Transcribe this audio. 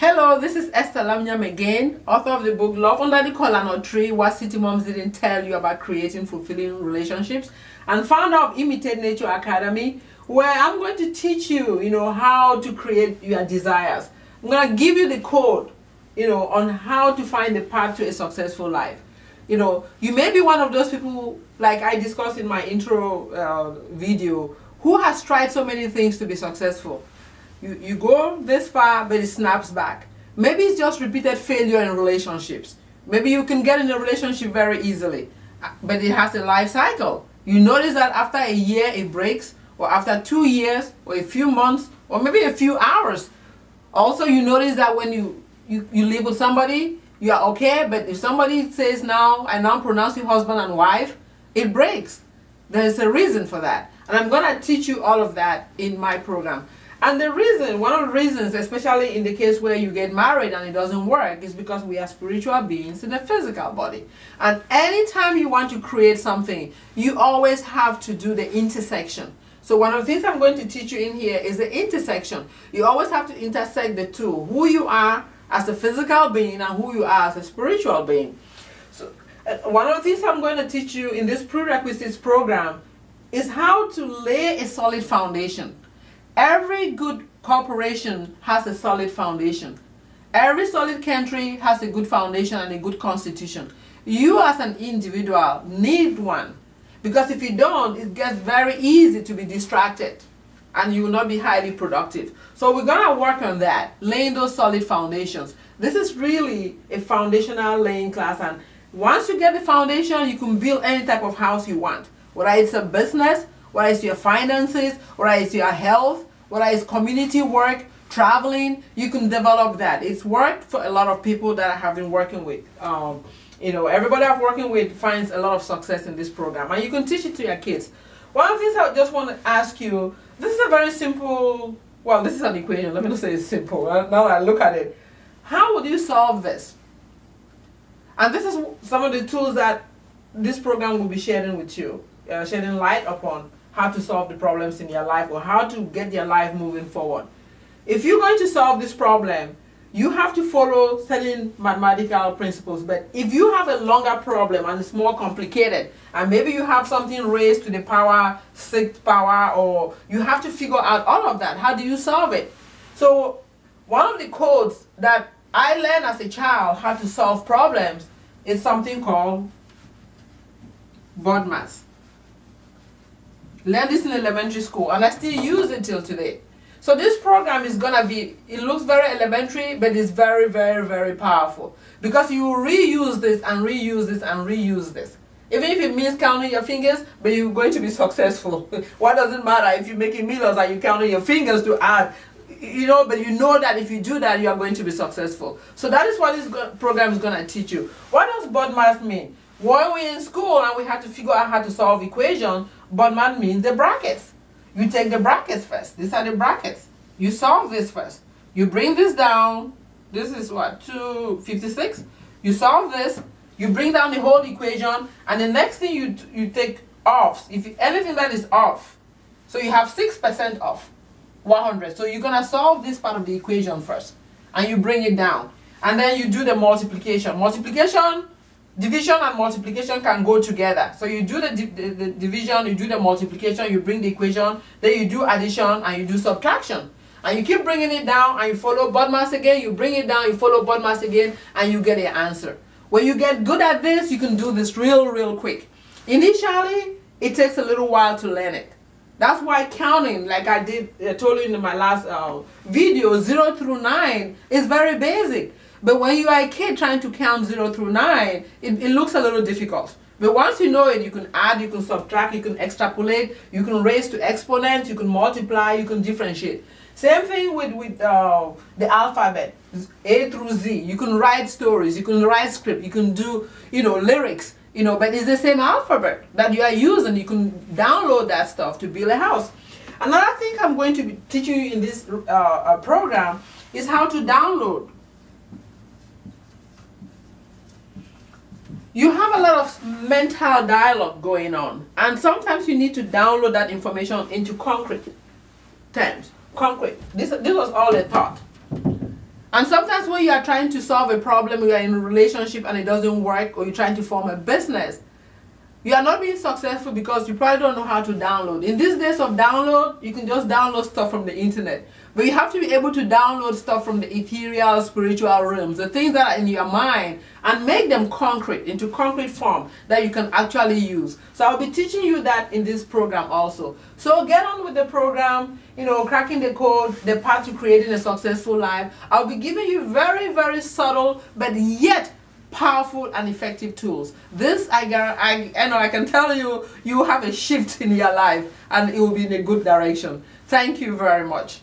Hello, this is Esther Lamnyam again, author of the book Love Under the Kola Tree, What City Moms Didn't Tell You About Creating Fulfilling Relationships, and founder of Imitate Nature Academy, where I'm going to teach you, how to create your desires. I'm going to give you the code, on how to find the path to a successful life. You may be one of those people, like I discussed in my intro video, who has tried so many things to be successful. You go this far, but it snaps back. Maybe it's just repeated failure in relationships. Maybe you can get in a relationship very easily, but it has a life cycle. You notice that after a year it breaks, or after 2 years, or a few months, or maybe a few hours. Also, you notice that when you live with somebody, you are okay, but if somebody says I now pronounce you husband and wife, it breaks. There's a reason for that. And I'm going to teach you all of that in my program. And one of the reasons, especially in the case where you get married and it doesn't work, is because we are spiritual beings in a physical body. And anytime you want to create something, you always have to do the intersection. So one of the things I'm going to teach you in here is the intersection. You always have to intersect the two, who you are as a physical being and who you are as a spiritual being. So one of the things I'm going to teach you in this prerequisites program is how to lay a solid foundation. Every good corporation has a solid foundation. Every solid country has a good foundation and a good constitution. You as an individual need one, because if you don't, it gets very easy to be distracted and you will not be highly productive. So we're going to work on that, laying those solid foundations. This is really a foundational laying class, and once you get the foundation, you can build any type of house you want, whether it's a business, whether it's your finances, whether it's your health, whether it's community work, traveling, you can develop that. It's worked for a lot of people that I have been working with. Everybody I'm working with finds a lot of success in this program, and you can teach it to your kids. One of the things I just want to ask you, this is a very simple, this is an equation. Let me just say it's simple. Now that I look at it, how would you solve this? And this is some of the tools that this program will be sharing with you, shedding light upon how to solve the problems in your life, or how to get your life moving forward. If you're going to solve this problem, you have to follow certain mathematical principles. But if you have a longer problem and it's more complicated, and maybe you have something raised to the power, 6th power, or you have to figure out all of that, how do you solve it? So one of the codes that I learned as a child how to solve problems is something called BODMAS. Learned this in elementary school, and I still use it till today. So this program is gonna be, it looks very elementary, but it's very, very, very powerful, because you reuse this and reuse this and reuse this. Even if it means counting your fingers, but you're going to be successful. What does it matter if you're making millions and you're counting your fingers to add? But you know that if you do that, you are going to be successful. So that is what this program is gonna teach you. What does BODMAS mean? When we're in school and we had to figure out how to solve equations, BODMAS means the brackets. You take the brackets first. These are the brackets. You solve this first. You bring this down. This is 256. You solve this. You bring down the whole equation, and the next thing you take offs. If anything that is off, so you have 6% off 100. So you're gonna solve this part of the equation first, and you bring it down, and then you do the multiplication. Division and multiplication can go together. So you do the division, you do the multiplication, you bring the equation, then you do addition and you do subtraction. And you keep bringing it down and you follow BODMAS again, you bring it down, you follow BODMAS again, and you get your answer. When you get good at this, you can do this real quick. Initially, it takes a little while to learn it. That's why counting, like I told you in my last video, 0 through 9 is very basic. But when you are a kid trying to count 0 through 9, it looks a little difficult. But once you know it, you can add, you can subtract, you can extrapolate, you can raise to exponent, you can multiply, you can differentiate. Same thing with the alphabet, A through Z. You can write stories, you can write script, you can do, lyrics, but it's the same alphabet that you are using. You can download that stuff to build a house. Another thing I'm going to be teaching you in this program is how to download. You have a lot of mental dialogue going on, and sometimes you need to download that information into concrete terms. This was all a thought. And sometimes when you are trying to solve a problem, you are in a relationship and it doesn't work, or you're trying to form a business, you are not being successful because you probably don't know how to download. In these days of download, you can just download stuff from the internet. But you have to be able to download stuff from the ethereal, spiritual realms, the things that are in your mind, and make them concrete, into concrete form that you can actually use. So I'll be teaching you that in this program also. So get on with the program, cracking the code, the path to creating a successful life. I'll be giving you very, very subtle, but yet powerful and effective tools. This I can tell you, you have a shift in your life and it will be in a good direction. Thank you very much.